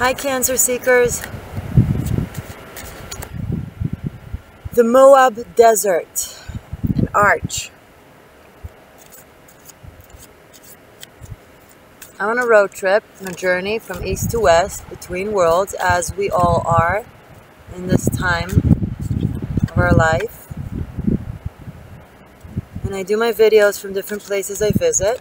Hi, Cancer Seekers. The Moab Desert, an arch. I'm on a road trip, on a journey from east to west, between worlds, as we all are in this time of our life. And I do my videos from different places I visit.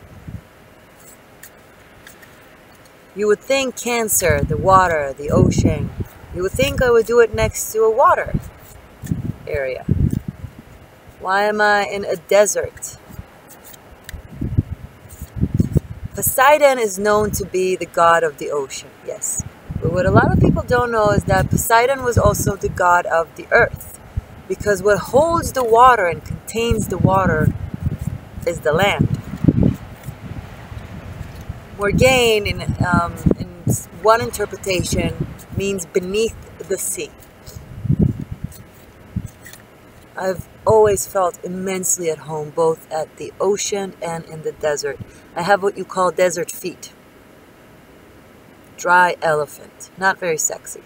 You would think Cancer, the water, the ocean, you would think I would do it next to a water area. Why am I in a desert? Poseidon is known to be the god of the ocean, yes. But what a lot of people don't know is that Poseidon was also the god of the earth. Because what holds the water and contains the water is the land. Morgaine, in one interpretation, means beneath the sea. I've always felt immensely at home, both at the ocean and in the desert. I have what you call desert feet. Dry elephant. Not very sexy.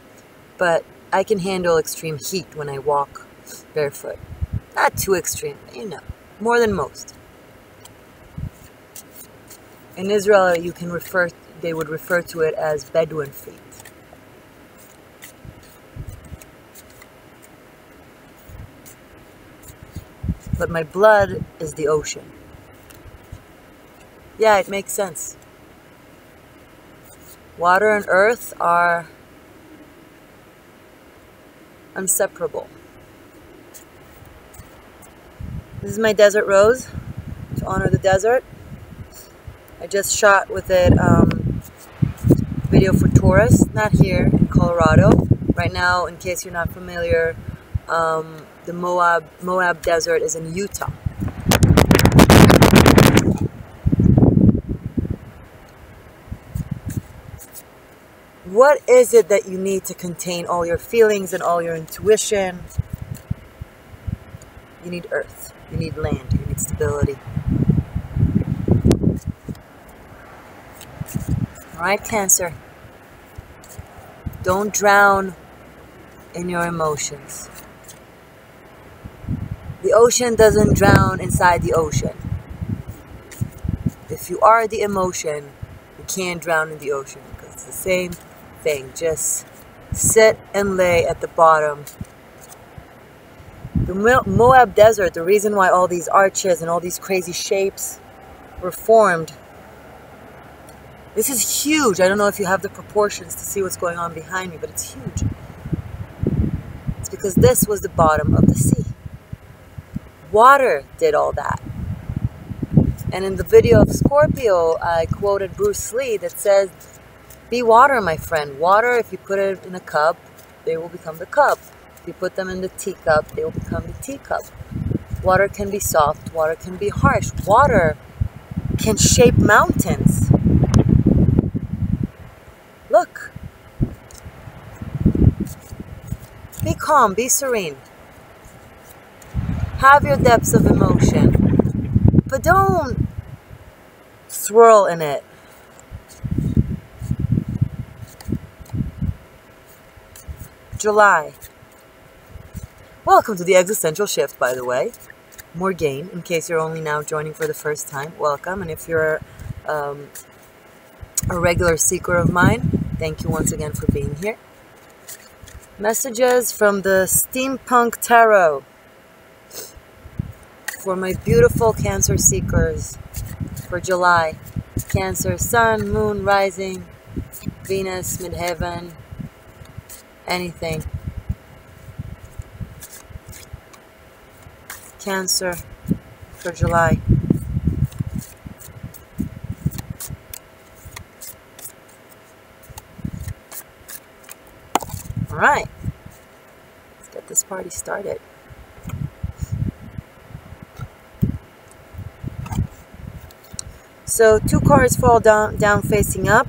But I can handle extreme heat when I walk barefoot. Not too extreme, you know, more than most. In Israel, they would refer to it as Bedouin feet. But my blood is the ocean. Yeah, it makes sense. Water and earth are inseparable. This is my desert rose to honor the desert. I just shot with it video for tourists, not here in Colorado. Right now, in case you're not familiar, the Moab Desert is in Utah. What is it that you need to contain all your feelings and all your intuition? You need earth, you need land, you need stability. Alright, Cancer. Don't drown in your emotions. The ocean doesn't drown inside the ocean. If you are the emotion, you can't drown in the ocean because it's the same thing. Just sit and lay at the bottom. The Moab Desert, the reason why all these arches and all these crazy shapes were formed. This is huge. I don't know if you have the proportions to see what's going on behind me, but it's huge. It's because this was the bottom of the sea. Water did all that. And in the video of Scorpio, I quoted Bruce Lee that says, be water, my friend. Water, if you put it in a cup, they will become the cup. If you put them in the teacup, they will become the teacup. Water can be soft. Water can be harsh. Water can shape mountains. Look. Be calm, be serene. Have your depths of emotion, but don't swirl in it. July. Welcome to the Existential Shift, by the way. Morgaine, in case you're only now joining for the first time, welcome. And if you're a regular seeker of mine, thank you once again for being here. Messages from the Steampunk Tarot for my beautiful Cancer seekers for July. Cancer, Sun, Moon, Rising, Venus, Midheaven, anything. Cancer for July. All right, let's get this party started. So 2 cards fall down facing up.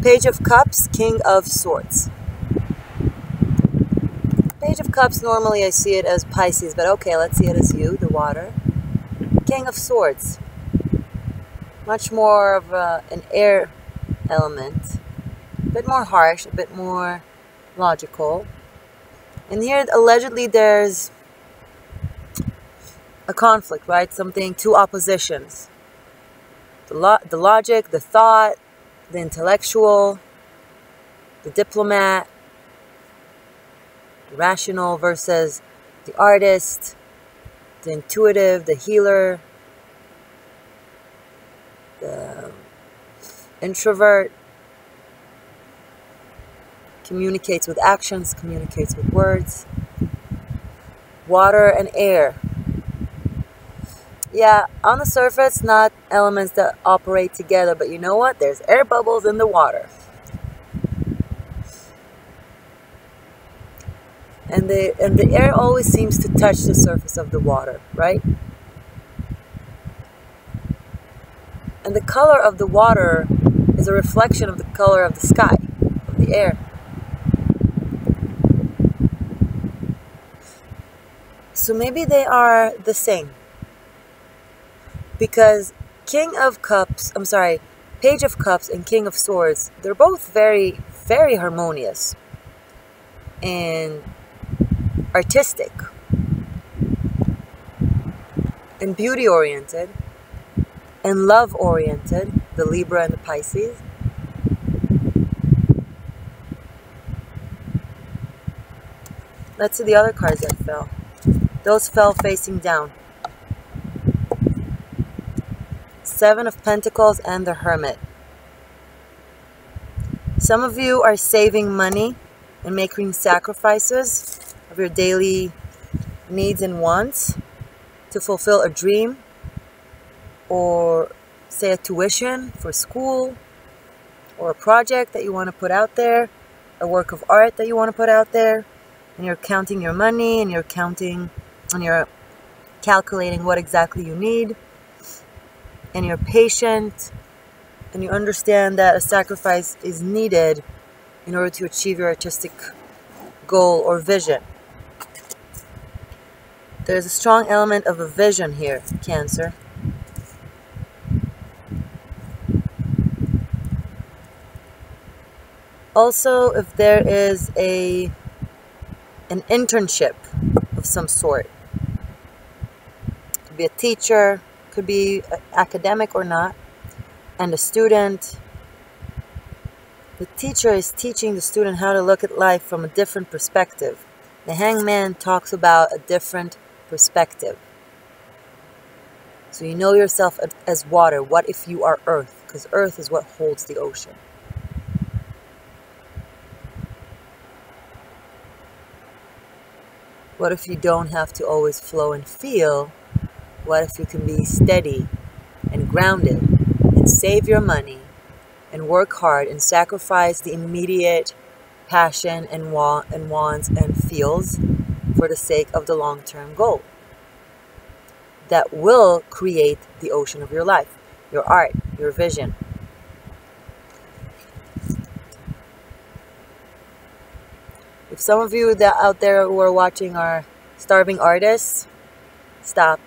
Page of Cups, King of Swords. Page of Cups, normally I see it as Pisces, but okay, let's see it as you, the water. King of Swords. Much more of an air element. bit more harsh, a bit more logical. And here, allegedly, there's a conflict, right? Something, two oppositions. The logic, the thought, the intellectual, the diplomat, the rational versus the artist, the intuitive, the healer, the introvert, communicates with actions, communicates with words, water and air. Yeah, on the surface, not elements that operate together, but you know what? There's air bubbles in the water. And the air always seems to touch the surface of the water, right? And the color of the water is a reflection of the color of the sky, of the air. So maybe they are the same. Because Page of Cups and King of Swords, they're both very, very harmonious and artistic and beauty oriented and love oriented, the Libra and the Pisces. Let's see the other cards that fell. Those fell facing down. Seven of Pentacles and the Hermit. Some of you are saving money and making sacrifices of your daily needs and wants to fulfill a dream, or say a tuition for school, or a project that you want to put out there, a work of art that you want to put out there, and you're counting your money and you're calculating what exactly you need, and you're patient, and you understand that a sacrifice is needed in order to achieve your artistic goal or vision. There's a strong element of a vision here, Cancer. Also, if there is an internship of some sort, could be a teacher, could be academic or not, and a student. The teacher is teaching the student how to look at life from a different perspective. The Hangman talks about a different perspective. So you know yourself as water. What if you are earth? Because earth is what holds the ocean. What if you don't have to always flow and feel? What if you can be steady and grounded and save your money and work hard and sacrifice the immediate passion and wants and feels for the sake of the long-term goal that will create the ocean of your life, your art, your vision. If some of you that out there who are watching are starving artists, stop.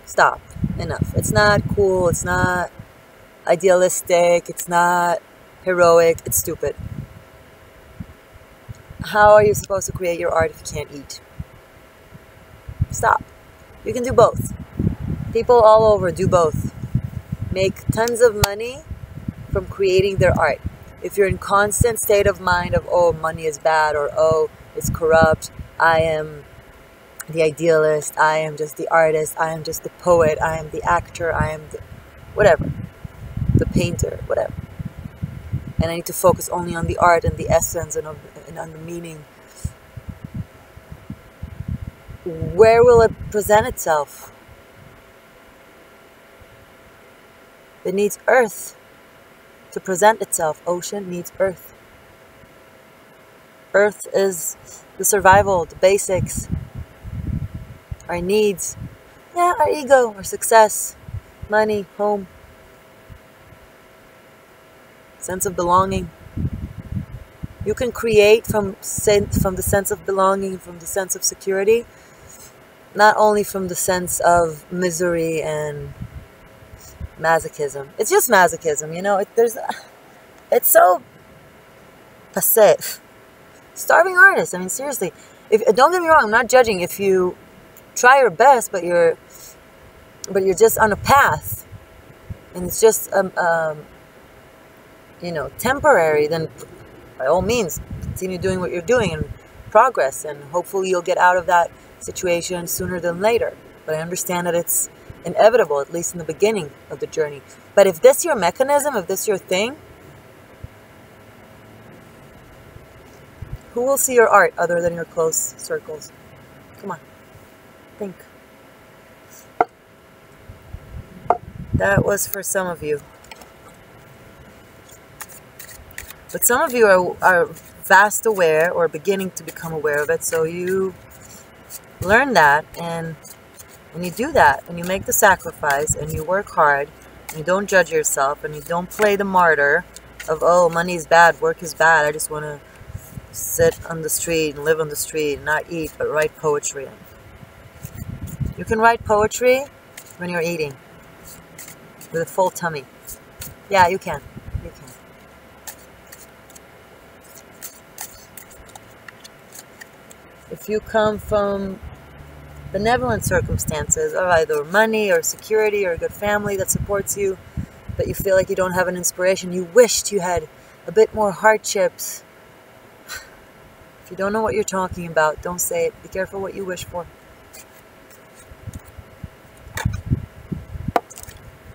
Stop. Enough. It's not cool. It's not idealistic. It's not heroic. It's stupid. How are you supposed to create your art if you can't eat? Stop. You can do both. People all over do both. Make tons of money from creating their art. If you're in constant state of mind of, oh, money is bad, or oh, it's corrupt, I am the idealist, I am just the artist, I am just the poet, I am the actor, I am the whatever, the painter, whatever. And I need to focus only on the art and the essence and on the meaning. Where will it present itself? It needs earth to present itself. Ocean needs earth. Earth is the survival, the basics, our needs. Yeah, our ego, our success, money, home, sense of belonging. You can create from the sense of belonging, from the sense of security, not only from the sense of misery and masochism. It's just masochism, you know. It's so Passé. Starving artist. I mean, seriously. Don't get me wrong, I'm not judging if you try your best, but you're just on a path, and it's just you know, temporary. Then by all means, continue doing what you're doing and progress, and hopefully you'll get out of that situation sooner than later. But I understand that it's inevitable, at least in the beginning of the journey. But if this your mechanism, if this your thing, who will see your art other than your close circles? Come on, think. That was for some of you. But some of you are vast aware, or beginning to become aware of it. So you learn that, and you do that, and you make the sacrifice, and you work hard, and you don't judge yourself, and you don't play the martyr of, oh, money is bad, work is bad, I just want to sit on the street and live on the street and not eat, but write poetry. You can write poetry when you're eating with a full tummy. Yeah, you can. You can. If you come from benevolent circumstances of either money or security or a good family that supports you, but you feel like you don't have an inspiration, you wished you had a bit more hardships. If you don't know what you're talking about, don't say it. Be careful what you wish for.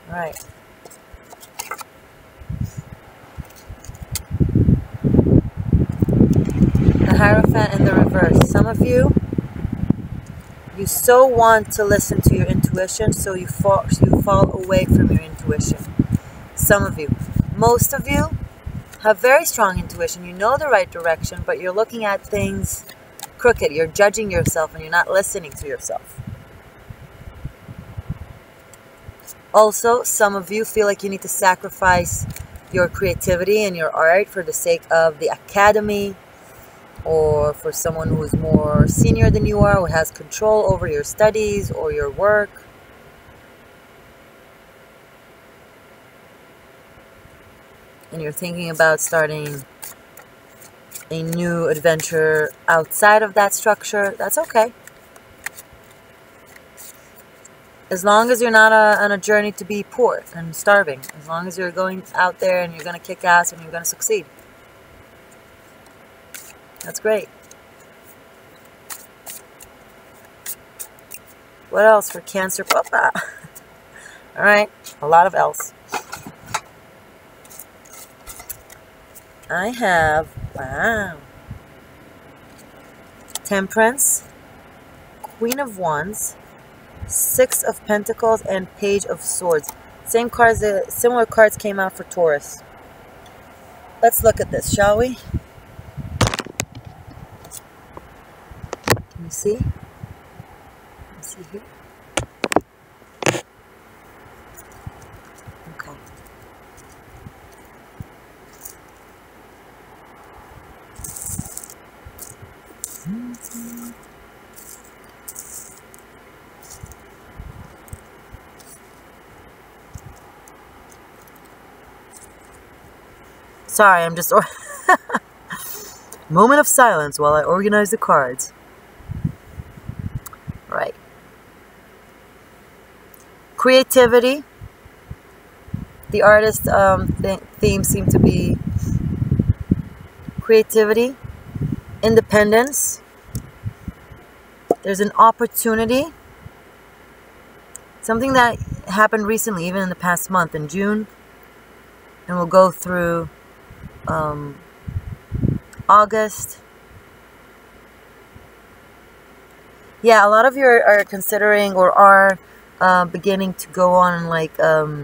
All right. The Hierophant in the reverse. Some of you so want to listen to your intuition, so you fall away from your intuition. Some of you. Most of you have very strong intuition. You know the right direction, but you're looking at things crooked. You're judging yourself, and you're not listening to yourself. Also, some of you feel like you need to sacrifice your creativity and your art for the sake of the academy, or for someone who is more senior than you are, who has control over your studies or your work. And you're thinking about starting a new adventure outside of that structure. That's okay. As long as you're not on a journey to be poor and starving. As long as you're going out there and you're going to kick ass and you're going to succeed. That's great. What else for Cancer Papa? All right, a lot of else. I have, wow, Temperance, Queen of Wands, Six of Pentacles, and Page of Swords. Same cards, similar cards came out for Taurus. Let's look at this, shall we? Can you see? Let's see here. Okay. Sorry, I'm just... Moment of silence while I organize the cards. Right. Creativity. The artist theme seemed to be creativity. Independence. There's an opportunity. Something that happened recently, even in the past month, in June. And we'll go through August. Yeah, a lot of you are considering or are beginning to go on like a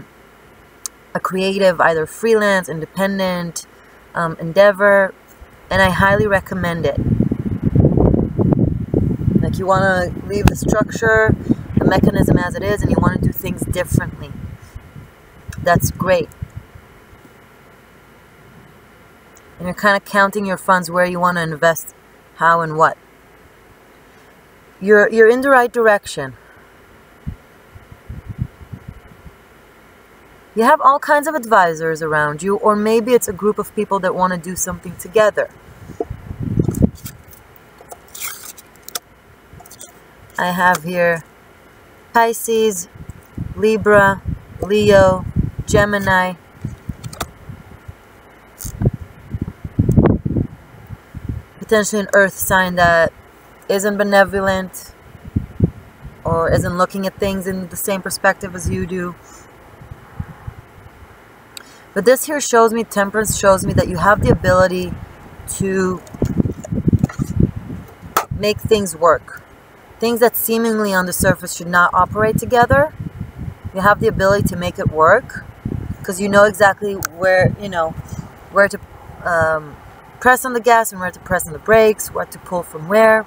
creative, either freelance, independent endeavor, and I highly recommend it. Like, you want to leave the structure, the mechanism as it is, and you want to do things differently. That's great. And you're kind of counting your funds, where you want to invest, how and what. You're in the right direction. You have all kinds of advisors around you, or maybe it's a group of people that want to do something together. I have here Pisces, Libra, Leo, Gemini, potentially an earth sign that isn't benevolent or isn't looking at things in the same perspective as you do. But this here shows me, Temperance shows me that you have the ability to make things work. Things that seemingly on the surface should not operate together, you have the ability to make it work because you know exactly where, you know, where to press on the gas and where to press on the brakes, what to pull from where.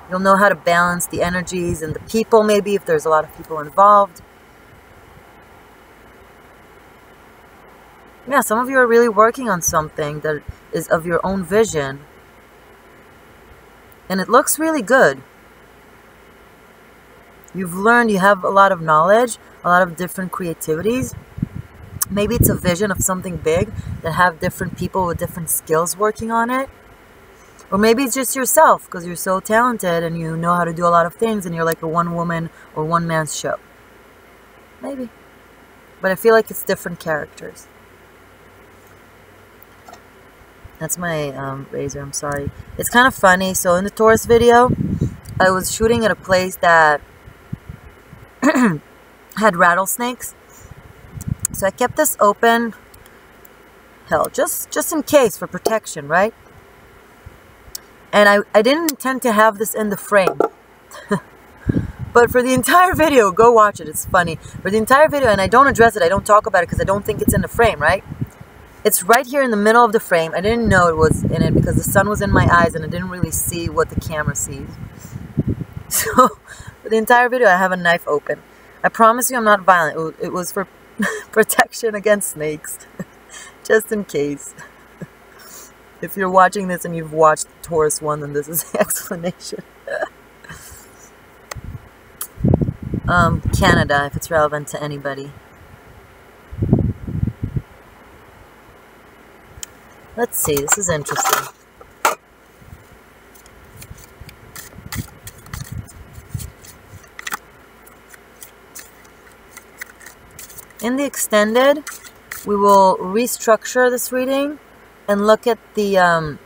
You'll know how to balance the energies and the people, maybe if there's a lot of people involved. Yeah, some of you are really working on something that is of your own vision. And it looks really good. You've learned, you have a lot of knowledge, a lot of different creativities. Maybe it's a vision of something big that have different people with different skills working on it. Or maybe it's just yourself because you're so talented and you know how to do a lot of things and you're like a one-woman or one-man show. Maybe. But I feel like it's different characters. That's my razor, I'm sorry. It's kind of funny. So in the Taurus video, I was shooting at a place that had rattlesnakes. So I kept this open. Hell, just in case, for protection, right? And I didn't intend to have this in the frame. But for the entire video, go watch it, it's funny. For the entire video, and I don't address it, I don't talk about it because I don't think it's in the frame, right? It's right here in the middle of the frame. I didn't know it was in it because the sun was in my eyes and I didn't really see what the camera sees. So, for the entire video, I have a knife open. I promise you I'm not violent. It was for protection against snakes. Just in case. If you're watching this and you've watched Taurus 1, then this is the explanation. Canada, if it's relevant to anybody. Let's see, this is interesting. In the extended, we will restructure this reading and look at the,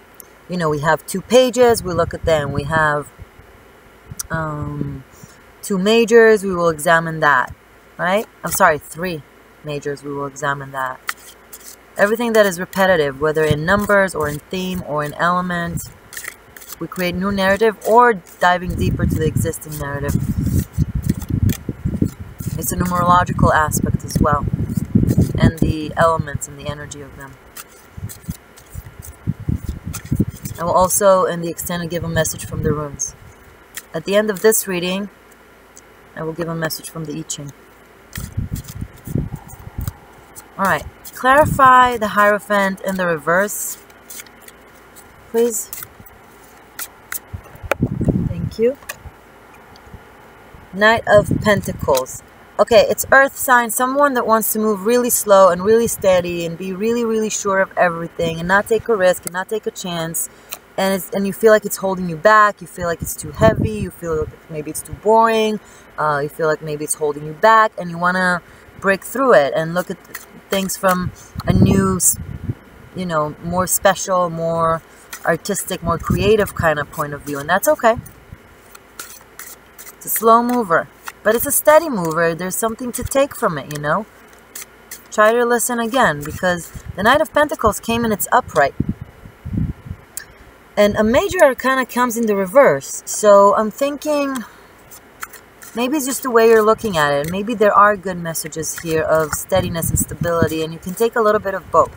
you know, we have 2 pages, we look at them. We have 2 majors, we will examine that, right? I'm sorry, 3 majors, we will examine that. Everything that is repetitive, whether in numbers or in theme or in element, we create new narrative or diving deeper to the existing narrative. It's a numerological aspect as well, and the elements and the energy of them. I will also, in the extended, give a message from the runes. At the end of this reading, I will give a message from the I Ching. Alright, clarify the Hierophant in the reverse, please. Thank you. Knight of Pentacles. Okay, it's earth sign, someone that wants to move really slow and really steady and be really, really sure of everything and not take a risk and not take a chance. And you feel like it's holding you back, you feel like it's too heavy, you feel like maybe it's too boring, you feel like maybe it's holding you back, and you want to break through it and look at things from a new, you know, more special, more artistic, more creative kind of point of view, and that's okay. It's a slow mover, but it's a steady mover. There's something to take from it, you know. Try to listen again, because the Knight of Pentacles came in its upright. And a major arcana comes in the reverse. So I'm thinking maybe it's just the way you're looking at it. Maybe there are good messages here of steadiness and stability, and you can take a little bit of both.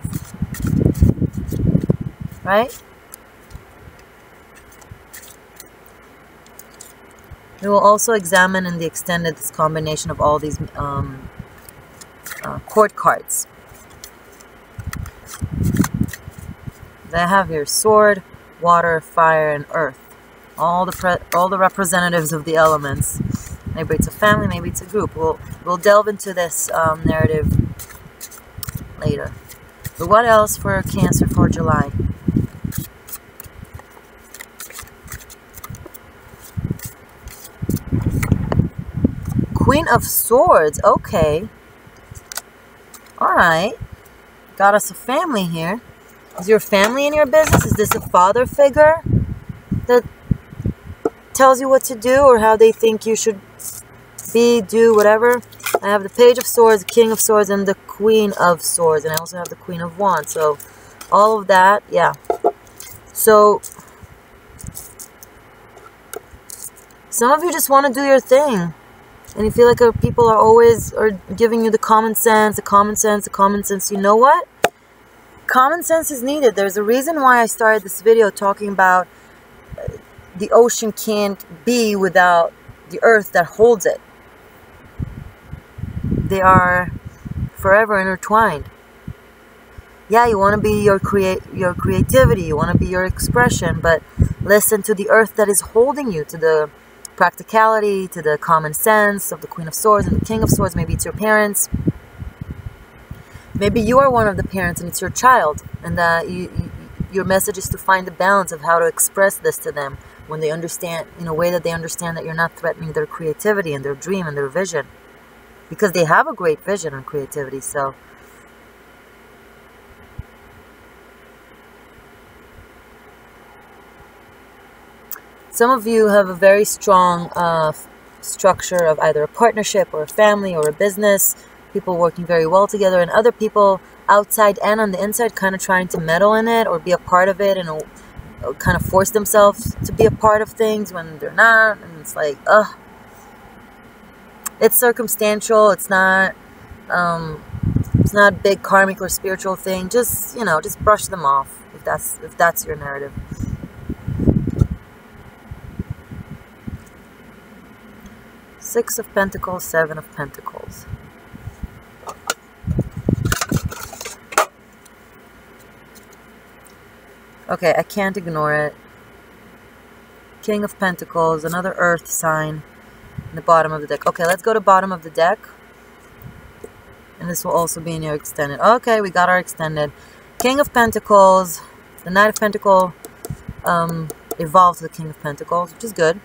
Right? We will also examine in the extended this combination of all these court cards. I have here sword, water, fire, and earth. All the representatives of the elements. Maybe it's a family, maybe it's a group. We'll delve into this narrative later. But what else for Cancer for July? Queen of Swords. Okay. Alright. Got us a family here. Is your family in your business? Is this a father figure that tells you what to do or how they think you should be, do, whatever? I have the Page of Swords, the King of Swords, and the Queen of Swords. And I also have the Queen of Wands. So, all of that, yeah. So, some of you just want to do your thing. And you feel like people are always giving you the common sense, the common sense, the common sense. You know what? Common sense is needed. There's a reason why I started this video talking about the ocean can't be without the earth that holds it. They are forever intertwined. Yeah, you want to be your creativity, you want to be your expression, but listen to the earth that is holding you, to the practicality, to the common sense of the Queen of Swords and the King of Swords. Maybe it's your parents. Maybe you are one of the parents and it's your child. And your message is to find the balance of how to express this to them when they understand, in a way that they understand that you're not threatening their creativity and their dream and their vision. Because they have a great vision and creativity, so. Some of you have a very strong structure of either a partnership or a family or a business, people working very well together, and other people outside and on the inside kind of trying to meddle in it or be a part of it and kind of force themselves to be a part of things when they're not. And it's like, ugh. It's circumstantial. It's not a big karmic or spiritual thing. Just, you know, just brush them off if that's your narrative. Six of Pentacles, Seven of Pentacles. Okay, I can't ignore it. King of Pentacles, another earth sign in the bottom of the deck. Okay, let's go to bottom of the deck. And this will also be in your extended. Okay, we got our extended. King of Pentacles, the Knight of Pentacles evolved to the King of Pentacles, which is good.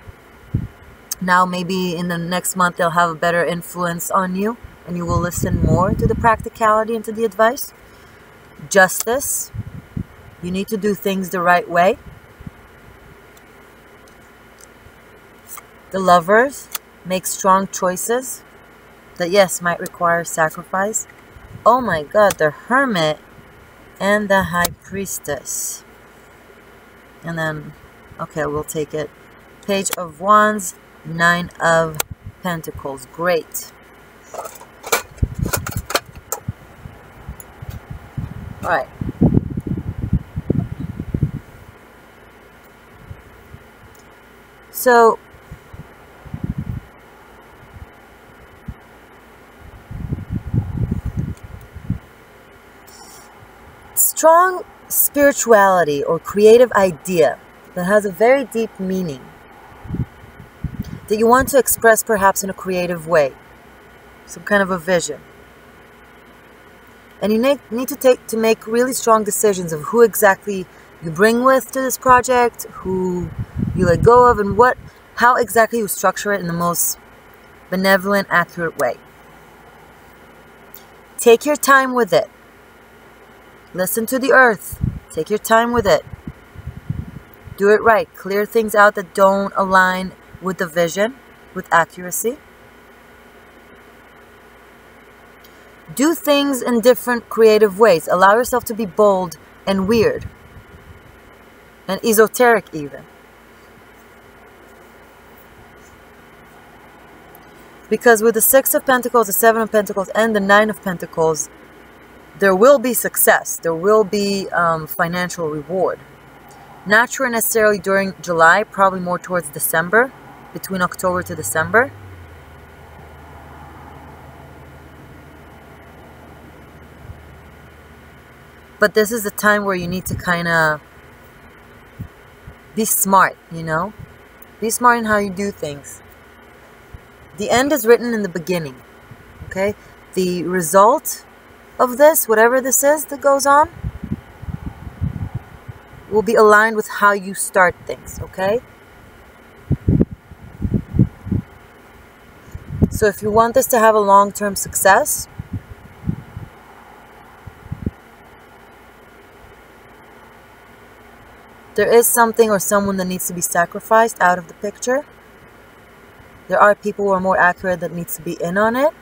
Now maybe in the next month they'll have a better influence on you and you will listen more to the practicality and to the advice. Justice. You need to do things the right way. The Lovers. Make strong choices that, yes, might require sacrifice. Oh my God, the Hermit and the High Priestess. And then, okay, we'll take it. Page of Wands, Nine of Pentacles. Great. All right. So, strong spirituality or creative idea that has a very deep meaning that you want to express perhaps in a creative way, some kind of a vision. And you need to make really strong decisions of who exactly you bring with to this project, who you let go of, and how exactly you structure it in the most benevolent, accurate way. Take your time with it. Listen to the earth. Take your time with it. Do it right. Clear things out that don't align with the vision, with accuracy. Do things in different creative ways. Allow yourself to be bold and weird. And esoteric even. Because with the Six of Pentacles, the Seven of Pentacles, and the Nine of Pentacles, there will be success. There will be financial reward. Not sure necessarily during July, probably more towards December, between October to December. But this is a time where you need to kind of be smart, you know? Be smart in how you do things. The end is written in the beginning, okay? The result of this, whatever this is that goes on, will be aligned with how you start things, okay? So if you want this to have a long-term success, there is something or someone that needs to be sacrificed out of the picture. There are people who are more accurate that needs to be in on it.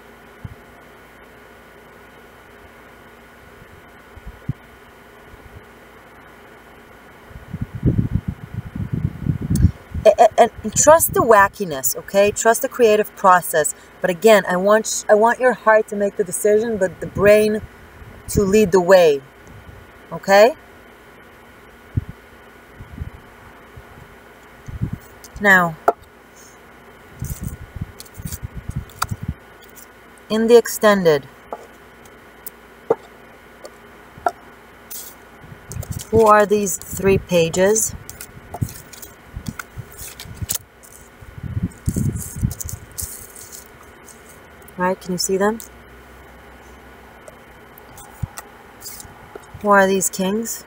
And trust the wackiness, okay? Trust the creative process. But again, I want your heart to make the decision, but the brain to lead the way, okay? Now, in the extended, who are these 3 pages? Right, can you see them? Who are these kings?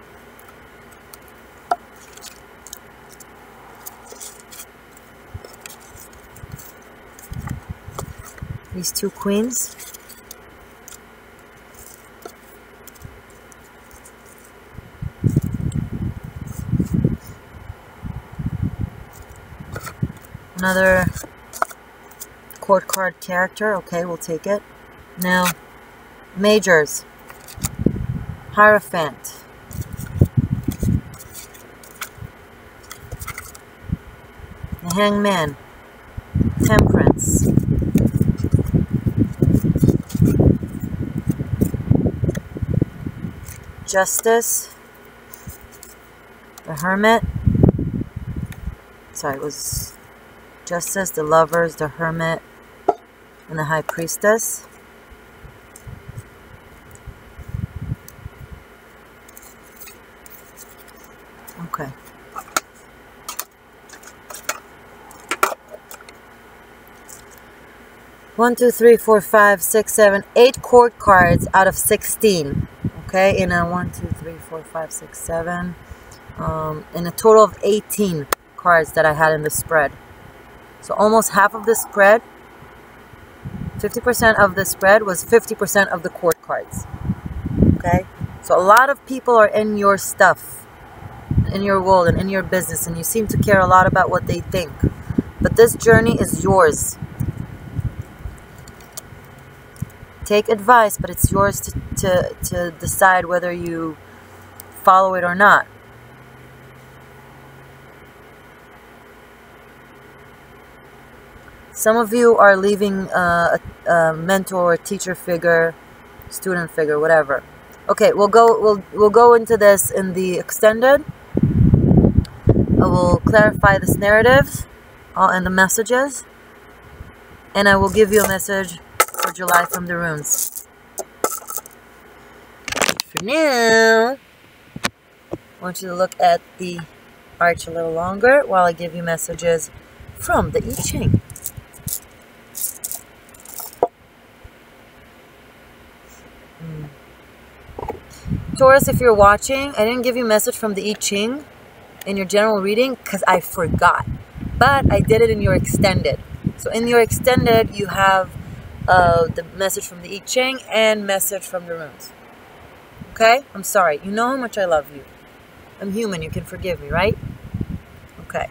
These 2 queens. Another court card character. Okay, we'll take it. Now, majors. Hierophant. The Hangman. Temperance. Justice. The Hermit. Sorry, it was Justice, the Lovers, the Hermit, and the High Priestess. Okay. One, two, three, four, five, 6, 7, 8 court cards out of 16. Okay, in a 1, 2, 3, 4, 5, 6, 7. In a total of 18 cards that I had in the spread. So almost half of the spread, 50% of the spread was 50% of the court cards. Okay, so a lot of people are in your stuff, in your world and in your business, and you seem to care a lot about what they think. But this journey is yours. Take advice, but it's yours to decide whether you follow it or not. Some of you are leaving a mentor, teacher figure, student figure, whatever. Okay, we'll go into this in the extended. I will clarify this narrative and the messages, and I will give you a message for July from the runes. For now, I want you to look at the arch a little longer while I give you messages from the I Ching. Taurus, if you're watching, I didn't give you a message from the I Ching in your general reading because I forgot. But I did it in your extended. So in your extended, you have the message from the I Ching and message from the runes. Okay? I'm sorry. You know how much I love you. I'm human. You can forgive me, right? Okay.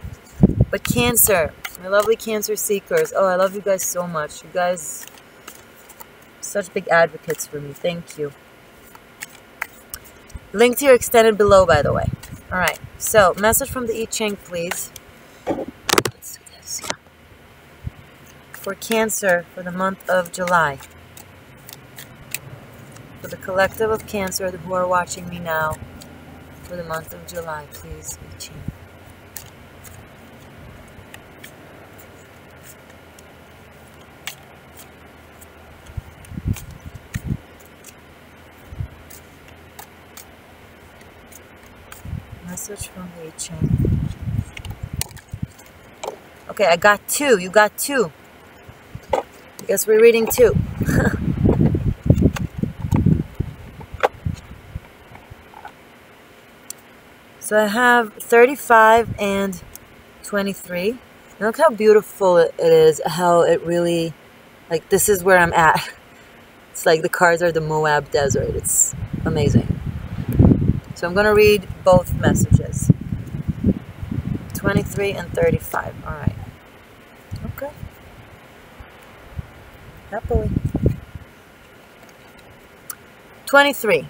But Cancer, my lovely Cancer seekers. Oh, I love you guys so much. You guys, such big advocates for me. Thank you. Link to your extended below, by the way. All right. So, message from the I Ching, please. Let's do this. For Cancer for the month of July. For the collective of Cancer who are watching me now. For the month of July, please, I Ching. Message from the I Ching. Okay, I got 2. You got 2. I guess we're reading 2. So I have 35 and 23. And look how beautiful it is, how it really, like, this is where I'm at. It's like the cards are the Moab desert. It's amazing. So I'm going to read both messages. 23 and 35. All right. Okay. Happily. 23.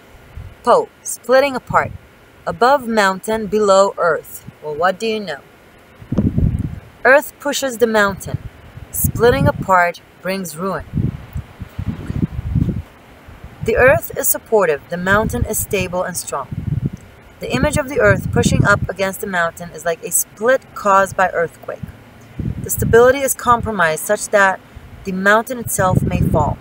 Po, splitting apart. Above mountain, below earth. Well, what do you know? Earth pushes the mountain. Splitting apart brings ruin. The earth is supportive. The mountain is stable and strong. The image of the earth pushing up against the mountain is like a split caused by earthquake. The stability is compromised such that the mountain itself may fall.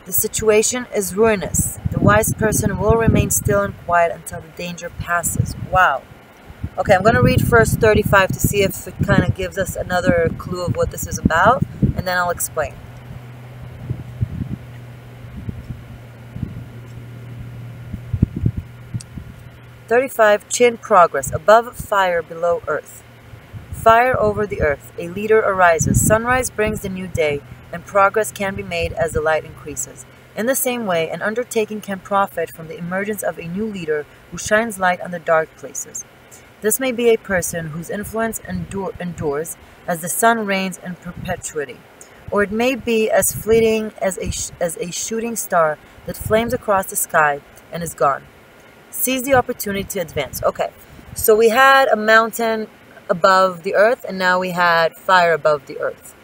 The situation is ruinous. The wise person will remain still and quiet until the danger passes. Wow. Okay, I'm going to read first 35 to see if it kind of gives us another clue of what this is about, and then I'll explain. Chin progress. Above fire, below earth. Fire over the earth. A leader arises. Sunrise brings the new day, and progress can be made as the light increases. In the same way, an undertaking can profit from the emergence of a new leader who shines light on the dark places. This may be a person whose influence endures as the sun reigns in perpetuity, or it may be as fleeting as a shooting star that flames across the sky and is gone. Seize the opportunity to advance. Okay, so we had a mountain above the earth, and now we had fire above the earth.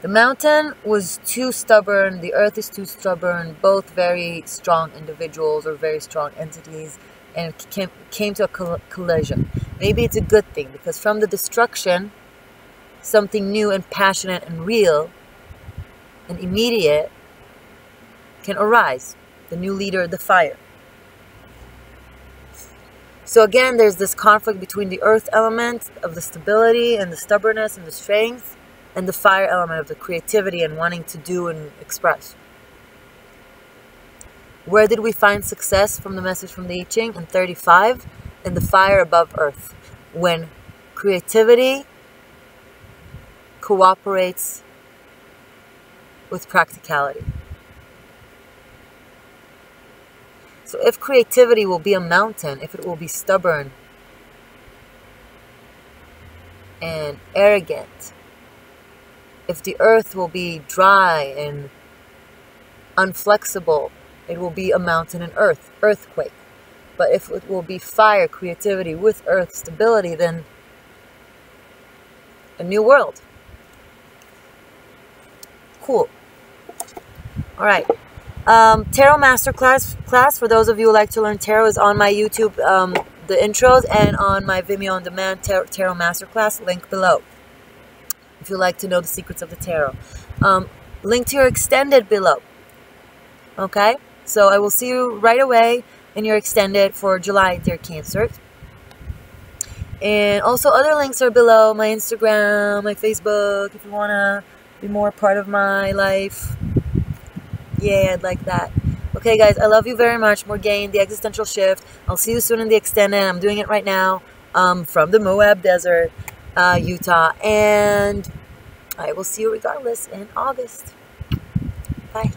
The mountain was too stubborn, the earth is too stubborn, both very strong individuals or very strong entities, and it came to a collision. Maybe it's a good thing, because from the destruction, something new and passionate and real and immediate can arise. The new leader, the fire. So again, there's this conflict between the earth element of the stability and the stubbornness and the strength, and the fire element of the creativity and wanting to do and express. Where did we find success from the message from the I Ching? In 35, in the fire above earth. When creativity cooperates with practicality. So if creativity will be a mountain, if it will be stubborn and arrogant, if the earth will be dry and unflexible, it will be a mountain and earthquake. But if it will be fire, creativity with earth stability, then a new world. Cool. All right. Tarot Masterclass, for those of you who like to learn tarot, is on my YouTube, the intros, and on my Vimeo on demand, Tarot Masterclass, link below. If you like to know the secrets of the tarot. Link to your extended below. Okay? So I will see you right away in your extended for July, dear Cancer. And also other links are below, my Instagram, my Facebook, if you want to be more part of my life. Yeah, I'd like that. Okay, guys, I love you very much. Morgaine, the Existential Shift. I'll see you soon in the extended. I'm doing it right now from the Moab Desert, Utah. And I will see you regardless in August. Bye.